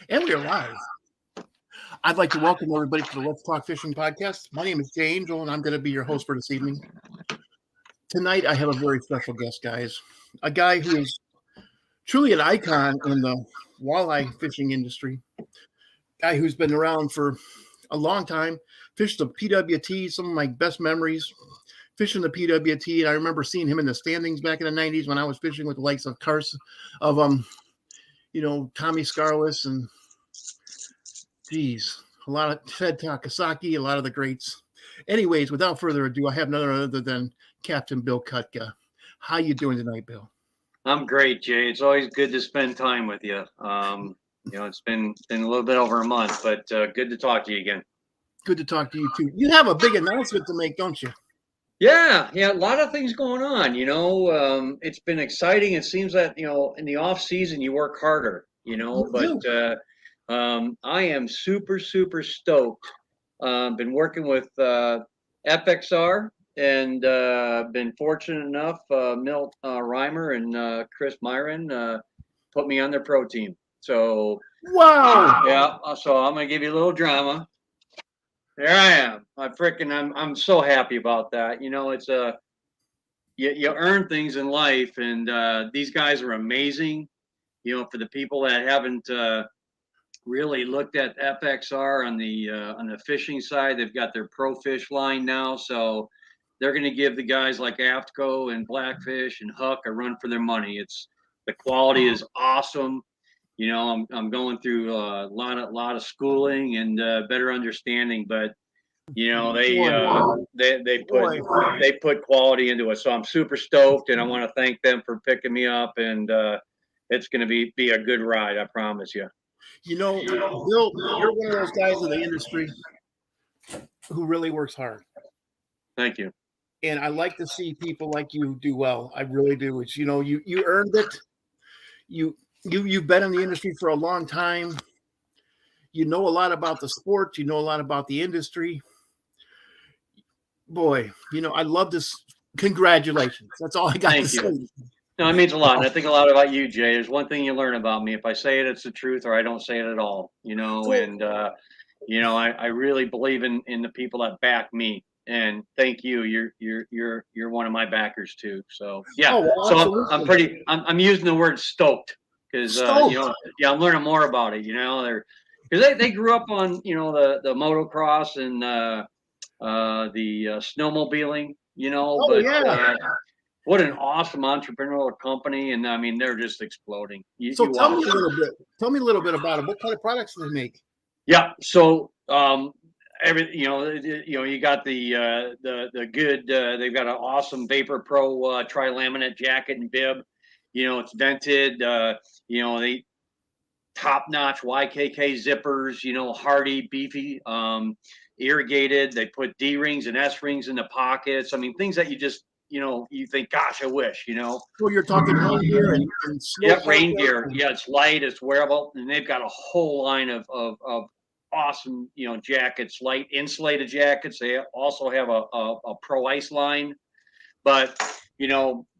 And we are live. I'd like to welcome everybody to the Let's Talk Fishing podcast. My name is Jay Angel, and I'm going to be your host for this evening. Tonight, I have a very special guest, guys. A guy who is truly an icon in the walleye fishing industry. Guy who's been around for a long time. Fished the PWT, some of my best memories. Fishing the PWT, and I remember seeing him in the standings back in the 90s when I was fishing with the likes of Carson, of Tommy Scarless and geez, a lot of Ted Takasaki, a lot of the greats. Anyways, without further ado, I have none other than Captain Bill Kutka. How you doing tonight, Bill? I'm great, Jay. It's always good to spend time with you. It's been a little bit over a month, but good to talk to you again. Good to talk to you too. You have a big announcement to make, don't you? Yeah, a lot of things going on. It's been exciting. It seems that in the off season you work harder. But I am super stoked. Been working with FXR and been fortunate enough. Milt Reimer and Chris Myron put me on their pro team. So wow, yeah. So I'm gonna give you a little drama. There I am. I'm so happy about that. It's you earn things in life, and these guys are amazing. For the people that haven't really looked at FXR on the fishing side, they've got their pro fish line now, so they're going to give the guys like Aftco and Blackfish and Huck a run for their money. The quality is awesome. I'm going through a lot of schooling and better understanding, but they put quality into it. So I'm super stoked, and I want to thank them for picking me up, and it's going to be a good ride. I promise you. Bill, you're one of those guys in the industry who really works hard. Thank you. And I like to see people like you do well. I really do. It's you earned it. You've been in the industry for a long time. You know a lot about the sport. You know a lot about the industry. Boy, I love this. Congratulations. That's all I got to say. No, it means a lot. And I think a lot about you, Jay. There's one thing you learn about me. If I say it, it's the truth, or I don't say it at all. I really believe in the people that back me. And thank you. You're one of my backers too. So yeah. I'm using the word stoked because I'm learning more about it. Because they grew up on the motocross and the snowmobiling. What an awesome entrepreneurial company, and I mean they're just exploding. Tell me a little bit about it. What kind of products do they make? Yeah, so you got the good. They've got an awesome Vapor Pro tri-laminate jacket and bib. It's vented. They top-notch YKK zippers. Hardy, beefy, irrigated. They put D rings and S rings in the pockets. I mean, things that you just you think, gosh, I wish, So you're talking reindeer and reindeer. Yeah, it's light, it's wearable, and they've got a whole line of awesome, jackets, light insulated jackets. They also have a pro ice line, but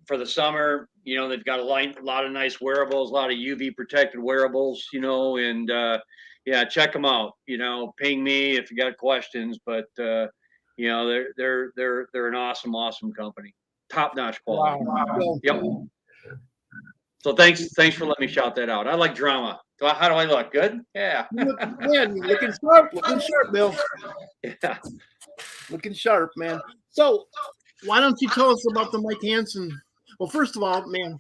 for the summer, they've got a lot of nice wearables, a lot of UV protected wearables, and yeah, check them out. Ping me if you got questions, but they're an awesome company, top notch quality. Wow. Yep. So thanks for letting me shout that out. I like drama. How do I look? Good? Yeah. Looking sharp, Bill. Yeah. Looking sharp, man. So why don't you tell us about the Mike Hansen? Well, first of all, man,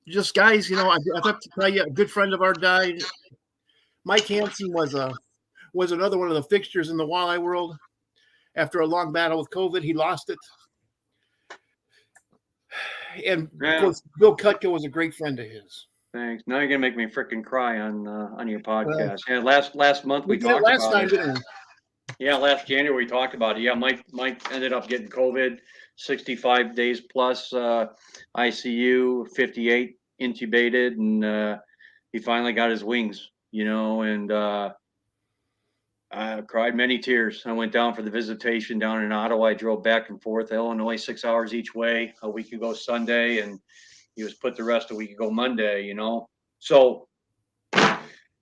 just guys, I have to tell you, a good friend of ours died. Mike Hansen was another one of the fixtures in the walleye world. After a long battle with COVID, he lost it. And of course, Bill Kutka was a great friend of his. Thanks. Now you're gonna make me freaking cry on your podcast. Yeah, last month we talked about it. Yeah, last January we talked about it. Yeah, Mike ended up getting COVID, 65 days plus ICU, 58 intubated, and he finally got his wings. And I cried many tears. I went down for the visitation down in Ottawa. I drove back and forth to Illinois, 6 hours each way, a week ago Sunday, and he was put to rest a week ago Monday, So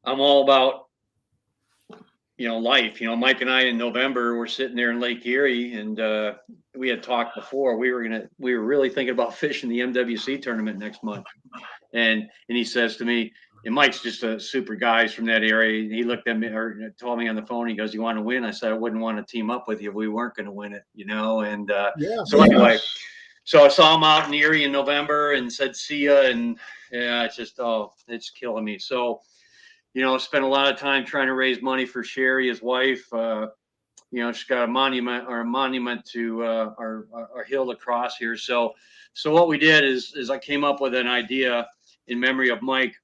I'm all about, life. Mike and I in November were sitting there in Lake Erie, and we had talked before. We were really thinking about fishing the MWC tournament next month. And he says to me, and Mike's just a super guy. He's from that area. He looked at me or told me on the phone. He goes, "You want to win?" I said, "I wouldn't want to team up with you if we weren't going to win it." And anyway, so I saw him out in Erie in November and said, "See ya." And yeah, it's killing me. So, spent a lot of time trying to raise money for Sherry, his wife. She's got a monument to our hill across here. So what we did is I came up with an idea in memory of Mike.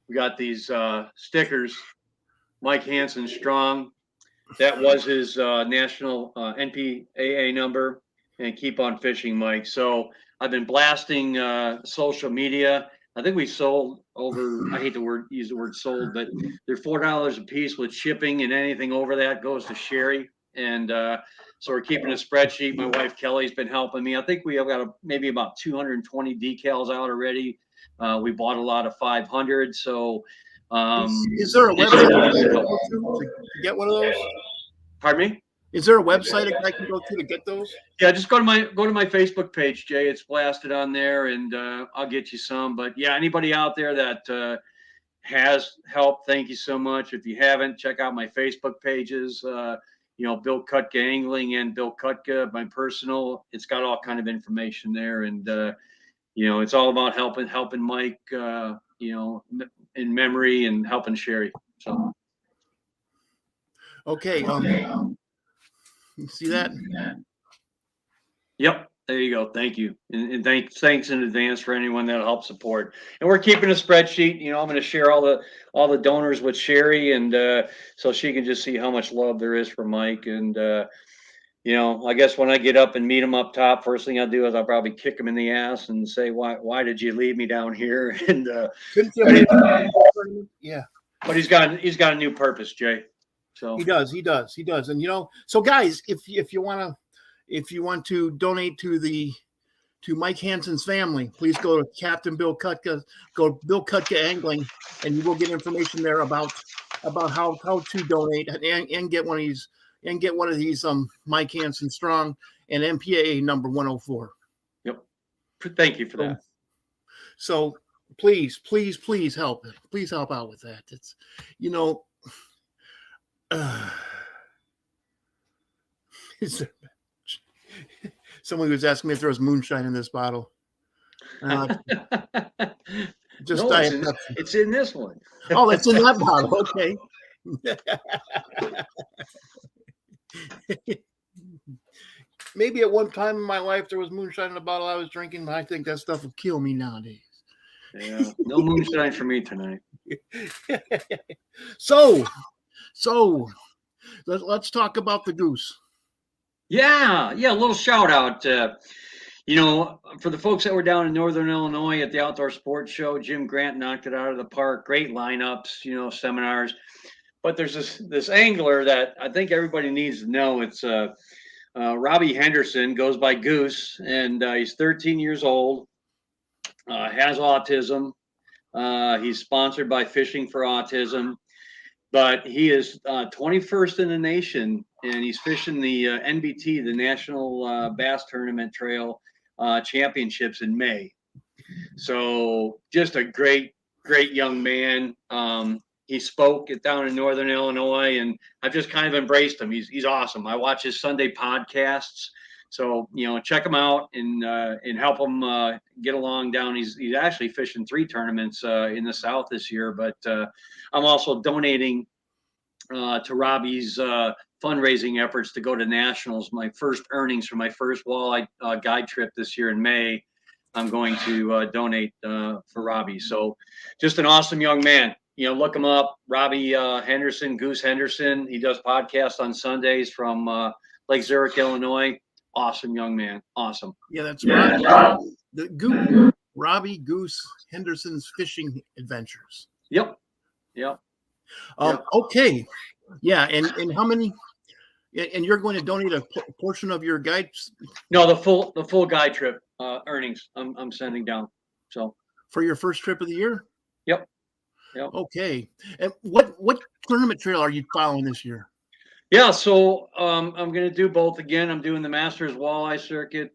We got these stickers, Mike Hansen Strong. That was his national NPAA number, and keep on fishing, Mike. So I've been blasting social media. I think we sold over, I hate to use the word sold, but they're $4 a piece with shipping, and anything over that goes to Sherry. And so we're keeping a spreadsheet. My wife Kelly's been helping me. I think we have got maybe about 220 decals out already. We bought a lot of 500. So is there a website to get one of those? Pardon me? Is there a website I can go to get those? Yeah, just go to my Facebook page, Jay. It's blasted on there, and I'll get you some. But yeah, anybody out there that has helped, thank you so much. If you haven't, check out my Facebook pages. Bill Kutka Angling and Bill Kutka, my personal. It's got all kind of information there, and it's all about helping Mike. In memory, and helping Sherry. So. Okay. You see that? Yep. There you go. Thank you. And thanks in advance for anyone that'll help support. And we're keeping a spreadsheet. I'm going to share all the donors with Sherry, and so she can just see how much love there is for Mike. And I guess when I get up and meet him up top, first thing I'll do is I'll probably kick him in the ass and say, why did you leave me down here? And yeah. But he's got a new purpose, Jay. So he does. And so guys, if you want to donate to Mike Hansen's family, please go to Captain Bill Kutka, go to Bill Kutka Angling, and you will get information there about how to donate and get one of these Mike Hansen Strong and MPAA number 104. Yep. Thank you for that. So please help. Please help out with that. It's someone was asking me if there was moonshine in this bottle. Just no, it's in this one. Oh, it's in that bottle. Okay. Maybe at one time in my life there was moonshine in the bottle I was drinking, but I think that stuff would kill me nowadays. Yeah, no moonshine for me tonight. So let's talk about the goose. Yeah, a little shout out. For the folks that were down in Northern Illinois at the Outdoor Sports Show, Jim Grant knocked it out of the park. Great lineups, seminars. But there's this angler that I think everybody needs to know. It's Robbie Henderson, goes by Goose, and he's 13 years old, has autism. He's sponsored by Fishing for Autism, but he is 21st in the nation, and he's fishing the NBT, the National Bass Tournament Trail Championships in May. So just a great young man. He spoke down in Northern Illinois, and I've just kind of embraced him. He's awesome. I watch his Sunday podcasts. So, check him out and help him get along down. He's actually fishing 3 tournaments in the South this year, but I'm also donating to Robbie's fundraising efforts to go to nationals. My first earnings from my first walleye guide trip this year in May, I'm going to donate for Robbie. So just an awesome young man. Look him up, Robbie Henderson, Goose Henderson. He does podcasts on Sundays from Lake Zurich, Illinois. Awesome young man. Awesome. Yeah, that's Robbie Goose Henderson's Fishing Adventures. Yep. Okay. Yeah, and how many? And you're going to donate a portion of your guides? No, the full guide trip earnings. I'm sending down. So for your first trip of the year. Yep. Yep. Okay. And what tournament trail are you following this year? Yeah, so I'm going to do both again. I'm doing the Masters Walleye Circuit.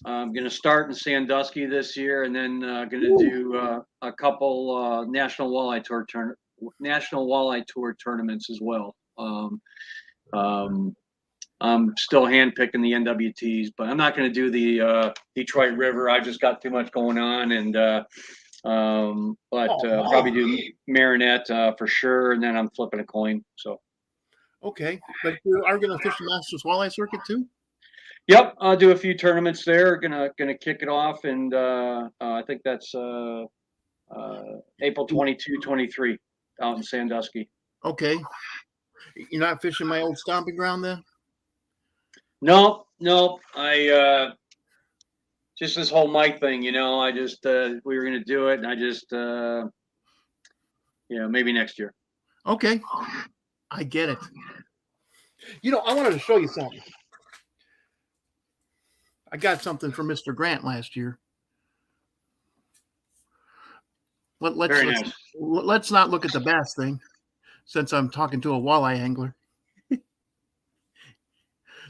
I'm going to start in Sandusky this year, and then going to do a couple National Walleye Tour tournaments as well. I'm still handpicking the NWTs, but I'm not going to do the Detroit River. I just got too much going on, and probably do Marinette for sure, and then I'm flipping a coin. So. Okay, but you are going to fish the Masters Walleye Circuit too? Yep, I'll do a few tournaments there. Gonna kick it off, and I think that's April 22, 23 out in Sandusky. Okay. You're not fishing my old stomping ground then? No. I just this whole Mike thing, I just we were gonna do it, and I just maybe next year. Okay, I get it. I wanted to show you something. I got something from Mr. Grant last year. Let's not look at the bass thing, since I'm talking to a walleye angler.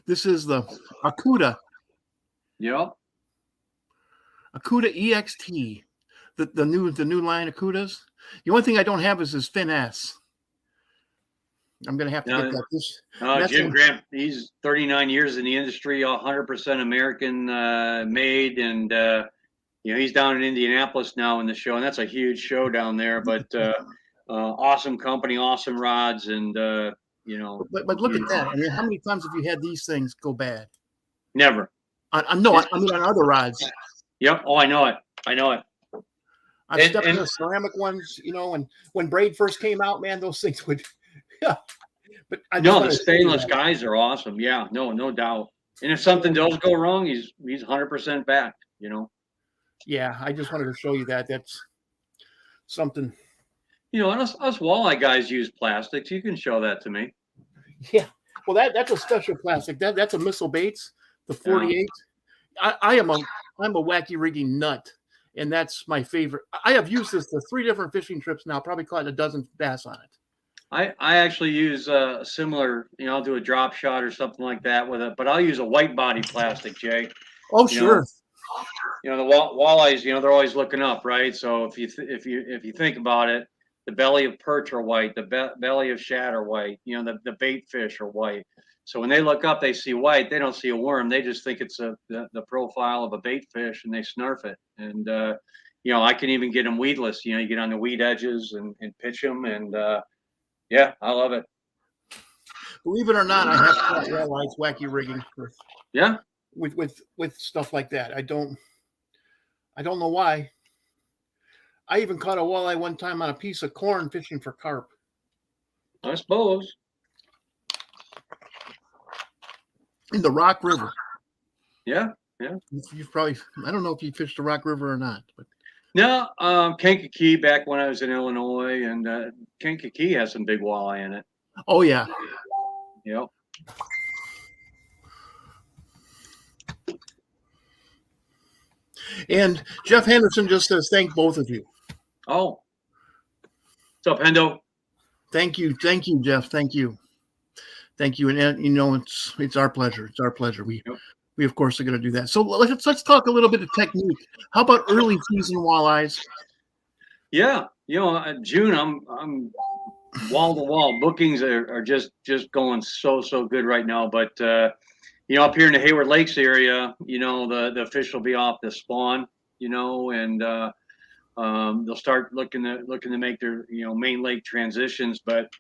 This is the Kutka. Yep. Kutka EXT, the new line of Kutkas. The only thing I don't have is his fin ass. I'm gonna have to get that. Jim Grant, he's 39 years in the industry, 100% American made, and he's down in Indianapolis now in the show, and that's a huge show down there. But awesome company, awesome rods, and But look at that. I mean, how many times have you had these things go bad? Never. No, I mean on other rods. Yep. Oh, I know it. I've stepped in the ceramic ones. When braid first came out, man, those things would. Yeah. But the stainless guys are awesome. Yeah, no doubt. And if something does go wrong, he's 100% backed. Yeah, I just wanted to show you that. That's something. And us walleye guys use plastics. You can show that to me. Yeah. Well, that's a special plastic. That's a Missile Baits, the 48. I'm a wacky rigging nut, and that's my favorite. I have used this for 3 different fishing trips now. Probably caught a dozen bass on it. I actually use a similar. I'll do a drop shot or something like that with it, but I'll use a white body plastic, Jay. Oh, sure. The walleyes, they're always looking up, right? So if you think about it, the belly of perch are white, the belly of shad are white, the bait fish are white. So when they look up, they see white. They don't see a worm. They just think it's the profile of a bait fish, and they snurf it. And I can even get them weedless. You get on the weed edges and pitch them, and yeah, I love it. Believe it or not, I have caught walleyes wacky rigging. Yeah. With stuff like that. I don't know why. I even caught a walleye one time on a piece of corn fishing for carp. I suppose. In the Rock River. Yeah. You've probably, I don't know if you fished the Rock River or not, but. No, Kankakee back when I was in Illinois, and Kankakee has some big walleye in it. Oh, yeah. Yep. And Jeff Henderson just says, thank both of you. Oh. What's up, Hendo? Thank you, Jeff. Thank you. And it's our pleasure. It's our pleasure. We of course are going to do that. So let's talk a little bit of technique. How about early season walleyes? Yeah, June I'm wall to wall. Bookings are just going so good right now. But up here in the Hayward Lakes area, the fish will be off the spawn, and they'll start looking to make their main lake transitions. But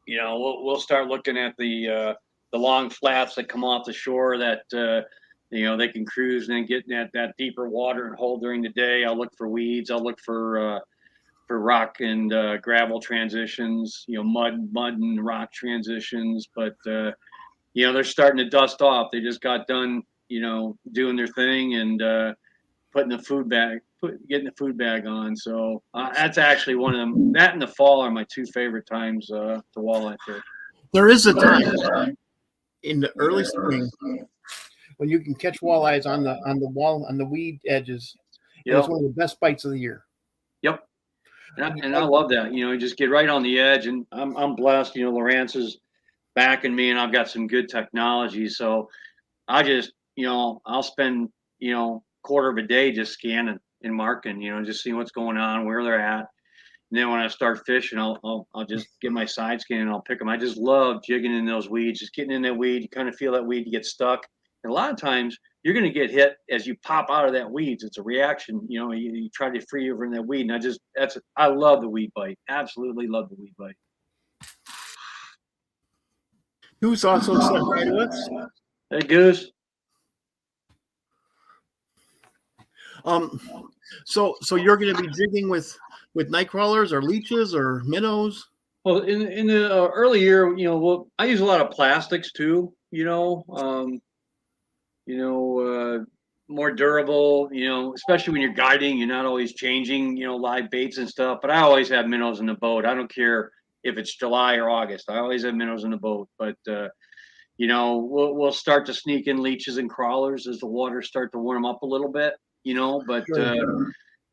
we'll start looking at the long flats that come off the shore that they can cruise and then get in that deeper water and hold during the day. I'll look for weeds. I'll look for rock and gravel transitions, mud and rock transitions. But they're starting to dust off. They just got done, doing their thing and getting the food bag on. So that's actually one of them. That and the fall are my 2 favorite times to walleye fish. There is a time in the early spring when you can catch walleyes on the weed edges. Yep. It's one of the best bites of the year. And I love that. You just get right on the edge, and I'm blessed. Lawrence is backing me, and I've got some good technology. So I just, I'll spend, quarter of a day just scanning and marking, just seeing what's going on, where they're at. And then when I start fishing, I'll just get my side scan and I'll pick them. I just love jigging in those weeds, just getting in that weed. You kind of feel that weed, you get stuck. And a lot of times you're going to get hit as you pop out of that weeds. It's a reaction. You try to free over in that weed. And I love the weed bite. Absolutely love the weed bite. Goose also said hi to us. Hey, Goose. So you're going to be jigging with night crawlers or leeches or minnows? Well, in the early year, I use a lot of plastics too. More durable. Especially when you're guiding, you're not always changing, live baits and stuff. But I always have minnows in the boat. I don't care if it's July or August. I always have minnows in the boat. But we'll start to sneak in leeches and crawlers as the waters start to warm up a little bit. But Sure.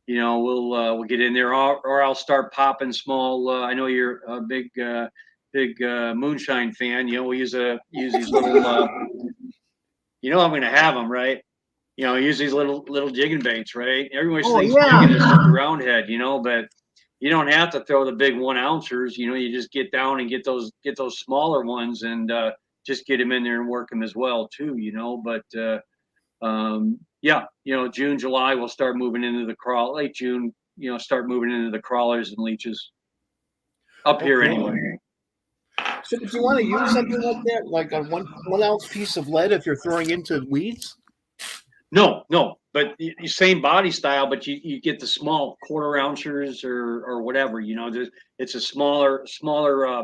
we'll get in there, or I'll start popping small. I know you're a big moonshine fan. We use these little. I'm going to have them, right? Use these little jigging baits, right? Everybody thinks jigging is just a round head, but you don't have to throw the big 1 ouncers. You just get down and get those smaller ones and just get them in there and work them as well too. But June, July, we'll start moving into the crawl. Late June, start moving into the crawlers and leeches up here anyway. So do you want to use something like that, like a 1 ounce piece of lead if you're throwing into weeds? No, but the same body style, but you get the small 1/4 ouncers or whatever. It's a smaller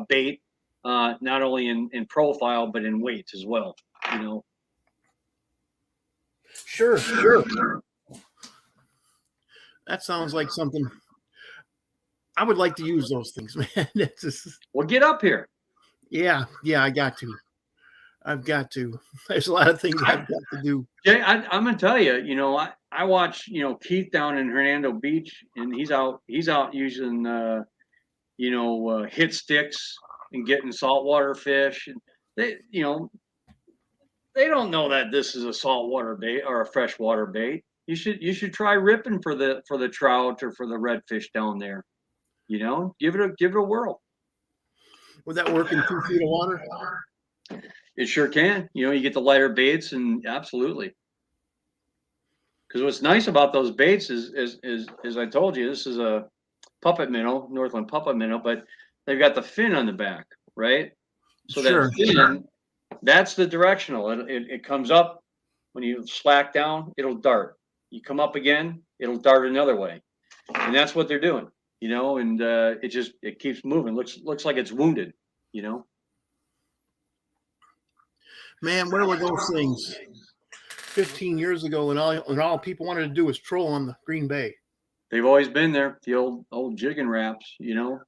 bait, not only in profile but in weight as well. Sure. That sounds like something I would like to use those things, man. Well, get up here. Yeah, I've got to. There's a lot of things I've got to do. Jay, I'm gonna tell you, I watch, Keith down in Hernando Beach, and he's out using, hit sticks and getting saltwater fish. And they don't know that this is a saltwater bait or a freshwater bait. You should try ripping for the trout or for the redfish down there. Give it a whirl. Would that work in 2 feet of water? It sure can. You get the lighter baits, and absolutely. Because what's nice about those baits is as I told you, this is a puppet minnow, Northland puppet minnow, but they've got the fin on the back, right? So Sure. that fin, that's the directional. It comes up. When you slack down, it'll dart. You come up again, it'll dart another way, and that's what they're doing. And it keeps moving. Looks like it's wounded. Man, where were those things 15 years ago when all people wanted to do was troll on the Green Bay? They've always been there. The old jigging wraps,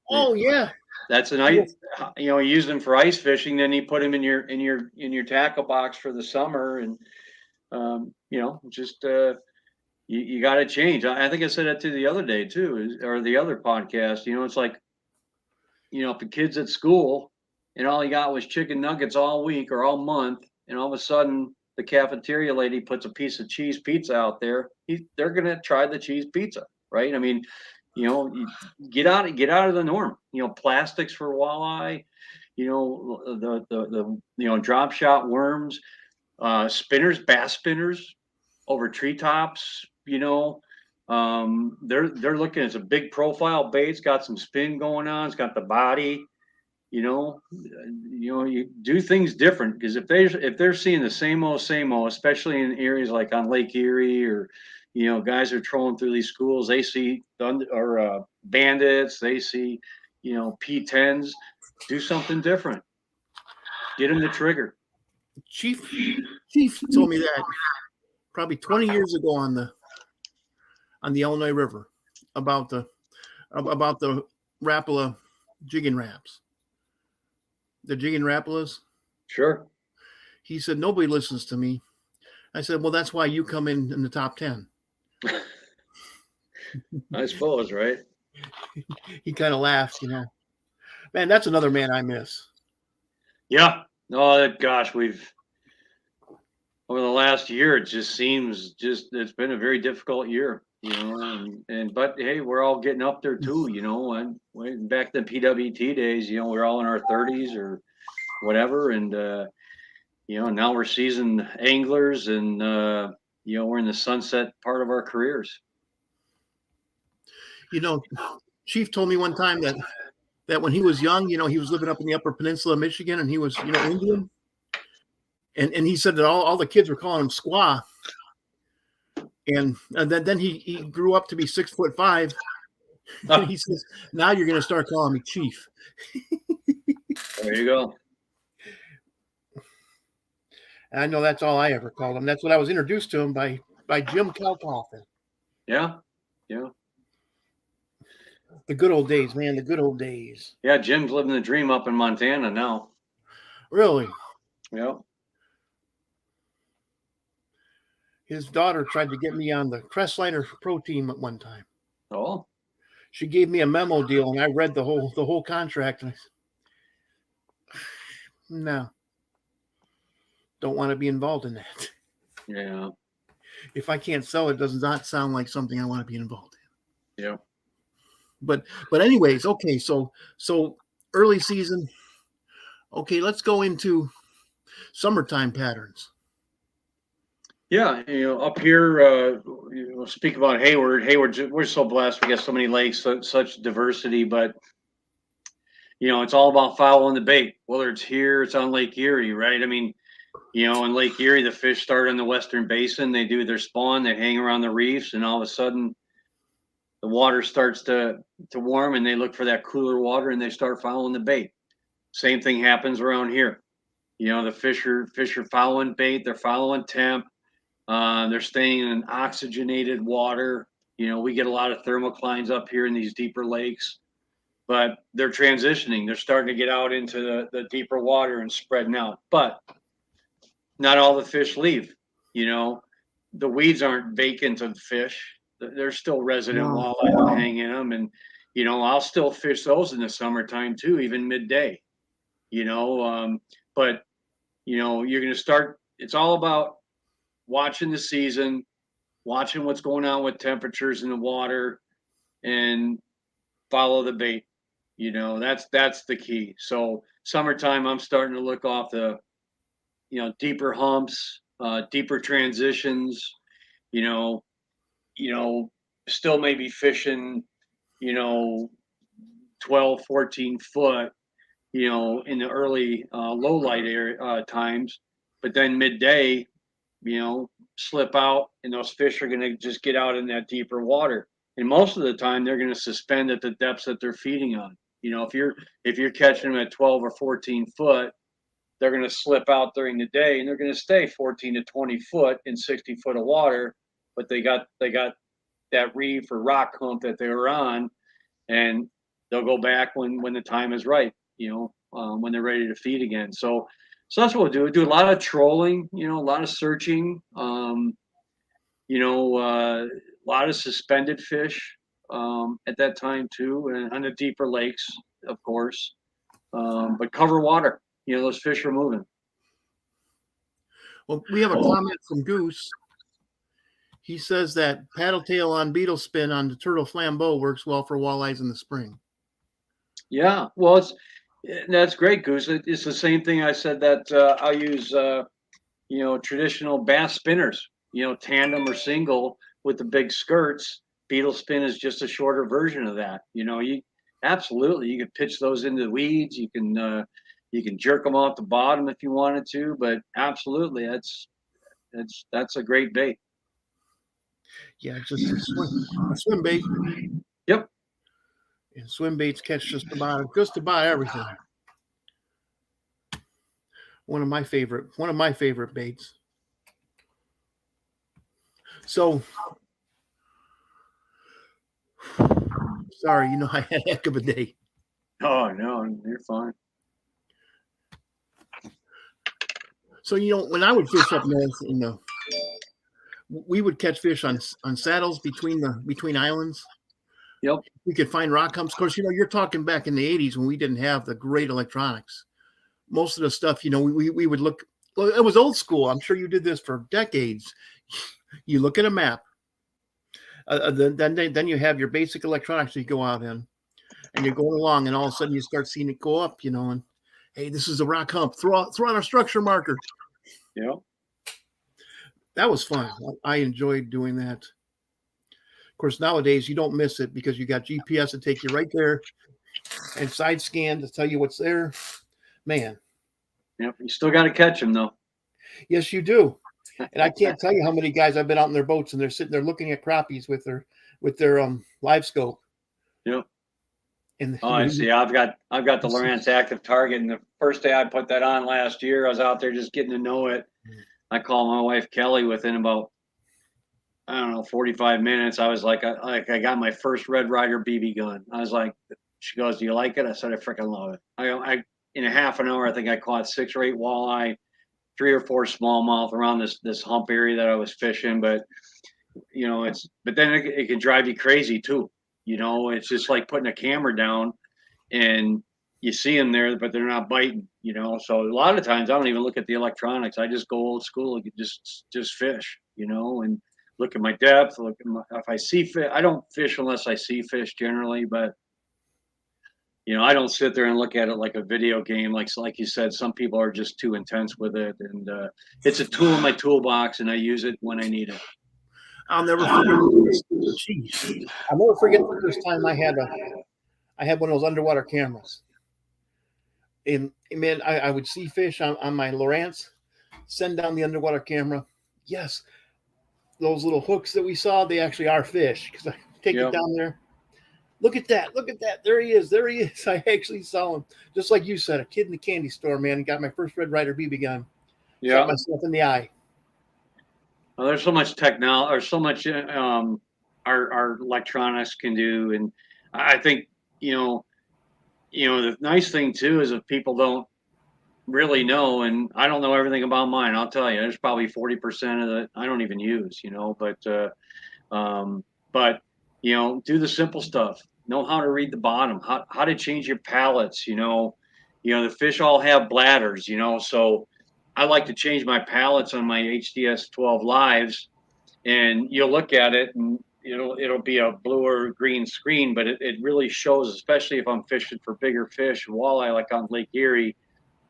Oh yeah. That's an ice. You use them for ice fishing. Then you put them in your tackle box for the summer, and you got to change. I think I said that to the other day too, or the other podcast. It's like, if the kid's at school and all he got was chicken nuggets all week or all month, and all of a sudden the cafeteria lady puts a piece of cheese pizza out there, they're gonna try the cheese pizza, right? I mean, you get out of the norm. Plastics for walleye, the drop shot worms, spinners, bass spinners over treetops. They're looking. It's a big profile bait. It's got some spin going on. It's got the body. You do things different, because if they're seeing the same old, especially in areas like on Lake Erie, or guys are trolling through these schools, they see bandits, they see P10s. Do something different. Get them the trigger. Chief told me that probably 20 years ago on the Illinois River about the Rapala jigging wraps. The jigging Rapalas. Sure. He said, nobody listens to me. I said, well, that's why you come in the top 10. I suppose, right? he kind of laughed, you know. Man, that's another man I miss. Yeah. Oh, gosh, over the last year, it just seems it's been a very difficult year, you know, but hey, we're all getting up there too, you know, and back in the PWT days, you know, we're all in our 30s or whatever. And, you know, now we're seasoned anglers and, you know, we're in the sunset part of our careers. You know, Chief told me one time that when he was young, you know, he was living up in the Upper Peninsula of Michigan, and he was, you know, Indian. And he said that all the kids were calling him Squaw. And then he grew up to be 6'5". And he says, now you're going to start calling me Chief. There you go. And I know that's all I ever called him. That's what I was introduced to him by Jim Kalkofen. Yeah. Yeah. The good old days, man. The good old days. Yeah. Jim's living the dream up in Montana now. Really? Yeah. His daughter tried to get me on the Crestliner Pro team at one time. Oh. She gave me a memo deal, and I read the whole contract. And I said, no, don't want to be involved in that. Yeah. If I can't sell it, does not sound like something I want to be involved in. Yeah. But anyways, okay. So early season. Okay, let's go into summertime patterns. Yeah, you know, up here, you know, speak about Hayward. We're so blessed. We got so many lakes, such diversity. But you know, it's all about following the bait. Whether it's here, it's on Lake Erie, right? I mean, you know, in Lake Erie, the fish start in the Western Basin. They do their spawn. They hang around the reefs, and all of a sudden, the water starts to warm, and they look for that cooler water, and they start following the bait. Same thing happens around here. You know, the fish are following bait. They're following temp. They're staying in oxygenated water. You know, we get a lot of thermoclines up here in these deeper lakes, but they're transitioning. They're starting to get out into the deeper water and spreading out. But not all the fish leave. You know, the weeds aren't vacant of fish. There's still resident walleye hang in them. And, you know, I'll still fish those in the summertime too, even midday, you know. But, you know, you're going to start, it's all about watching the season, watching what's going on with temperatures in the water, and follow the bait. You know, that's the key. So summertime, I'm starting to look off the, you know, deeper humps, deeper transitions, you know, still maybe fishing, you know, 12, 14 foot, you know, in the early low light area times, but then midday, you know, slip out, and those fish are going to just get out in that deeper water. And most of the time, they're going to suspend at the depths that they're feeding on. You know, if you're catching them at 12 or 14 foot, they're going to slip out during the day, and they're going to stay 14 to 20 foot in 60 foot of water. But they got that reef or rock hump that they were on, and they'll go back when the time is right. You know, when they're ready to feed again. So that's what we'll do. We do a lot of trolling, you know, a lot of searching, you know, a lot of suspended fish at that time too, and on the deeper lakes, of course. But cover water, you know, those fish are moving. Well, we have a comment from Goose. He says that paddle tail on beetle spin on the turtle flambeau works well for walleyes in the spring. Yeah, well, that's great, Goose. It's the same thing I said that I'll use, you know, traditional bass spinners, you know, tandem or single with the big skirts. Beetle spin is just a shorter version of that. You know, you could pitch those into the weeds. You can jerk them off the bottom if you wanted to, but absolutely, that's a great bait. Yeah, just a swim bait. Yep. And swim baits catch just about everything. One of my favorite baits. So sorry, you know, I had a heck of a day. Oh no, you're fine. So, you know, when I would fish up north, you know, we would catch fish on saddles between islands. Yep. We could find rock humps. Of course, you're talking back in the 80s when we didn't have the great electronics. Most of the stuff, we would look. Well, it was old school. I'm sure you did this for decades. You look at a map. Then you have your basic electronics that you go out in, and you're going along, and all of a sudden you start seeing it go up. And hey, this is a rock hump. Throw on a structure marker. Yeah. That was fun. I enjoyed doing that. Of course, nowadays you don't miss it because you got GPS to take you right there and side scan to tell you what's there. Man. Yep. You still got to catch them, though. Yes, you do. And I can't tell you how many guys I've been out in their boats and they're sitting there looking at crappies with their live scope. Yep. And I see. I've got the Lowrance Active Target, and the first day I put that on last year, I was out there just getting to know it. I called my wife Kelly within about 45 minutes. I was like I got my first Red Ryder BB gun. I was like, she goes, "Do you like it?" I said, "I freaking love it." I in a half an hour, I think I caught 6 or 8 walleye, 3 or 4 smallmouth around this hump area that I was fishing. But but then it can drive you crazy too. It's just like putting a camera down and you see them there, but they're not biting. So a lot of times I don't even look at the electronics. I just go old school, just fish. And look at my depth. If I see fish. I don't fish unless I see fish generally, but I don't sit there and look at it like a video game. Like you said, some people are just too intense with it, and it's a tool in my toolbox, and I use it when I need it. I'll never forget. Jeez, I'll never forget the first time I had one of those underwater cameras. And man, I would see fish on my Lowrance, send down the underwater camera. Yes, those little hooks that we saw, they actually are fish because I take it down there. Look at that. There he is. I actually saw him. Just like you said, a kid in the candy store, man, and got my first Red Ryder BB gun. Yeah. Shot myself in the eye. Well, there's so much technology, or so much our electronics can do. And I think, the nice thing too is if people don't really know, and I don't know everything about mine, I'll tell you, there's probably 40% of it I don't even use, but do the simple stuff. Know how to read the bottom, how to change your pallets. The fish all have bladders, so I like to change my pallets on my HDS 12 lives, and you'll look at it and it'll be a blue or green screen, but it really shows, especially if I'm fishing for bigger fish, walleye, like on Lake Erie,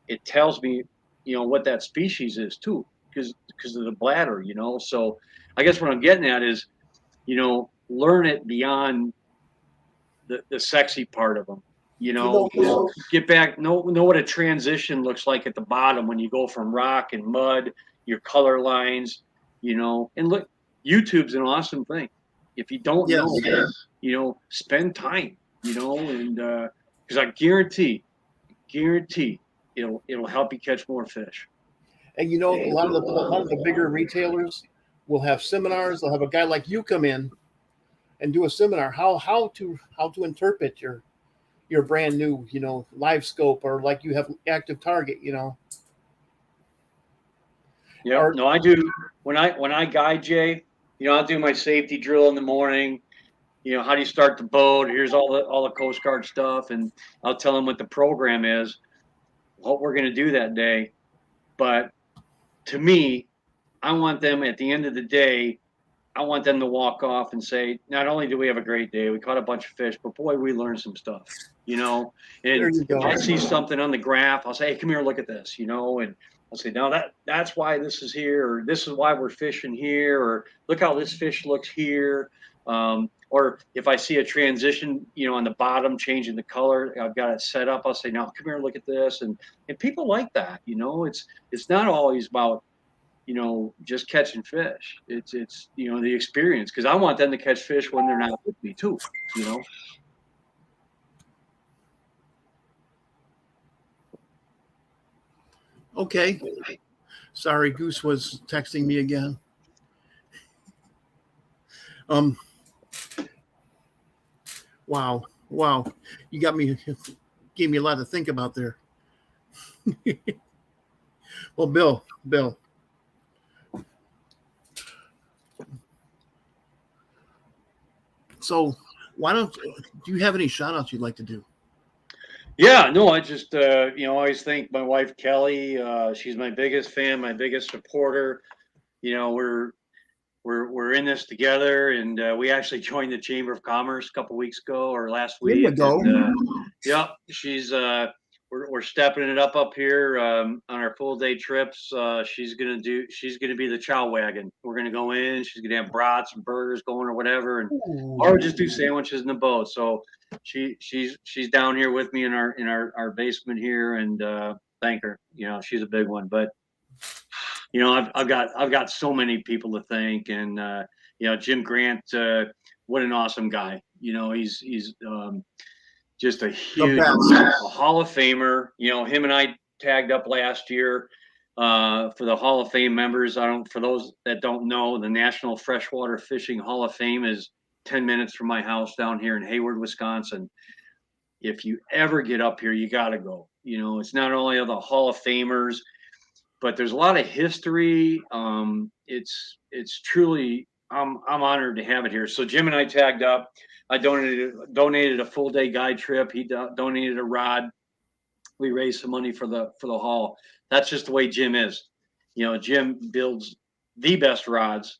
it tells me, what that species is too, because of the bladder, So I guess what I'm getting at is, learn it beyond the sexy part of them. Get back, know what a transition looks like at the bottom when you go from rock and mud, your color lines, and look, YouTube's an awesome thing. If you don't know, spend time, and because I guarantee it'll help you catch more fish. And a lot of the bigger retailers will have seminars. They'll have a guy like you come in and do a seminar how to interpret your brand new live scope, or like you have active target. Yeah. No, I do. When I guide Jay, I'll do my safety drill in the morning. How do you start the boat? Here's all the Coast Guard stuff, and I'll tell them what the program is, what we're going to do that day. But to me, I want them at the end of the day, I want them to walk off and say, not only do we have a great day, we caught a bunch of fish, but boy, we learned some stuff, And if I see something on the graph, I'll say, hey, come here, look at this, and I'll say, no, that's why this is here, or this is why we're fishing here, or look how this fish looks here. Or if I see a transition, on the bottom, changing the color, I've got it set up. I'll say, now come here, look at this. And people like that, it's not always about, just catching fish. It's the experience, because I want them to catch fish when they're not with me too, Okay. Sorry, Goose was texting me again. Wow. You gave me a lot to think about there. Well, Bill. So Why don't do you have any shout outs you'd like to do? Yeah, no, I just always thank my wife Kelly. She's my biggest fan, my biggest supporter. We're in this together, and we actually joined the Chamber of Commerce a couple weeks ago or last There you week. go. And, yeah, she's we're stepping it up here on our full day trips. She's gonna be the chow wagon. We're gonna go in. She's gonna have brats and burgers going or whatever, and or just do sandwiches in the boat. So she's down here with me in our basement here, and thank her. She's a big one, but. I've got so many people to thank, and Jim Grant, what an awesome guy. He's just a huge Hall of Famer. Him and I tagged up last year for the Hall of Fame members. For those that don't know, the National Freshwater Fishing Hall of Fame is 10 minutes from my house down here in Hayward, Wisconsin. If you ever get up here, you got to go. It's not only the Hall of Famers, but there's a lot of history. It's truly, I'm honored to have it here. So Jim and I tagged up. I donated a full day guide trip. He donated a rod. We raised some money for the hall. That's just the way Jim is. Jim builds the best rods,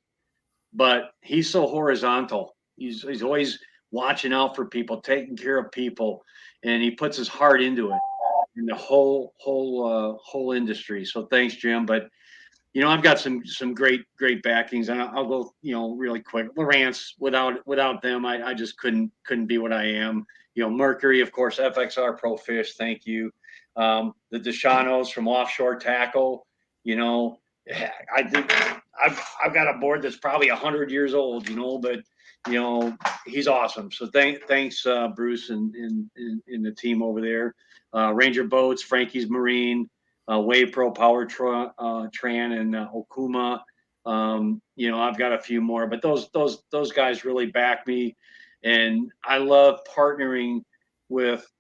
but he's so horizontal. He's always watching out for people, taking care of people, and he puts his heart into it. In the whole industry. So thanks, Jim. But I've got some great backings, and I'll go really quick. Lowrance, without them, I just couldn't be what I am. Mercury, of course, FXR Pro Fish. Thank you. The Deshanos from Offshore Tackle. I think I've got a board that's probably 100 years old. But he's awesome. So thanks, Bruce and the team over there. Ranger Boats, Frankie's Marine, Wave Pro Power Tran, and Okuma. I've got a few more, but those guys really back me, and I love partnering with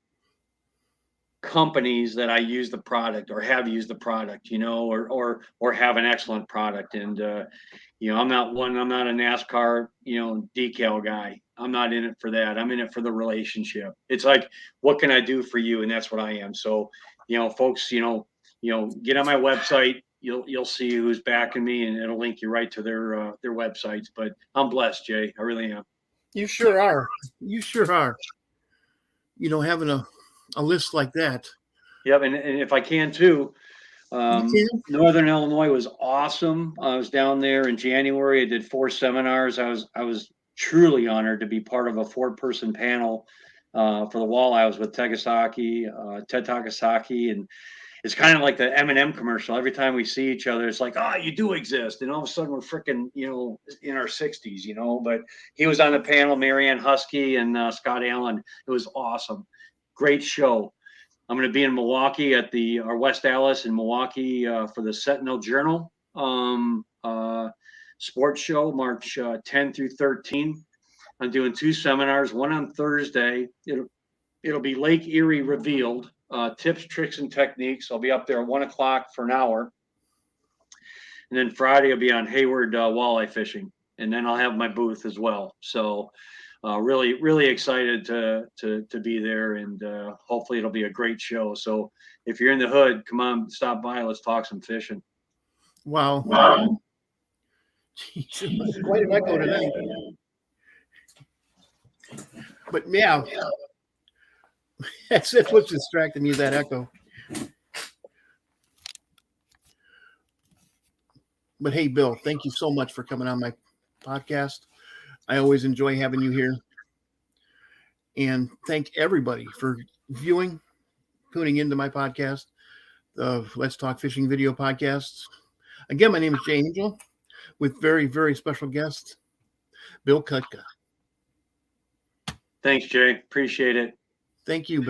companies that I use the product or have used the product, or have an excellent product. And I'm not a NASCAR, decal guy. I'm not in it for that. I'm in it for the relationship. It's like, what can I do for you? And that's what I am. So, folks, get on my website. You'll see who's backing me, and it'll link you right to their websites. But I'm blessed, Jay. I really am. You sure are. You sure are. Having a list like that. Yep. And if I can too, Northern Illinois was awesome. I was down there in January. I did 4 seminars. I was truly honored to be part of a 4-person panel for the Walleye. I was with Ted Takasaki, and it's kind of like the M&M commercial. Every time we see each other, it's like, you do exist, and all of a sudden we're freaking, in our 60s, But he was on the panel, Marianne Husky and Scott Allen. It was awesome, great show. I'm going to be in Milwaukee at our West Allis in Milwaukee for the Sentinel Journal sports show, March 10 through 13. I'm doing 2 seminars, one on Thursday. It'll be Lake Erie Revealed, tips, tricks, and techniques. I'll be up there at 1 o'clock for an hour. And then Friday I'll be on Hayward walleye fishing. And then I'll have my booth as well. So really, really excited to be there, and hopefully it'll be a great show. So if you're in the hood, come on, stop by. Let's talk some fishing. Wow. Jeez, quite an echo tonight. But yeah, that's what's distracting me, that echo. But hey, Bill, thank you so much for coming on my podcast. I always enjoy having you here. And thank everybody for viewing, tuning into my podcast, the Let's Talk Fishing video podcast. Again, my name is Jay Angel with very, very special guest, Bill Kutka. Thanks, Jay. Appreciate it. Thank you, Bill.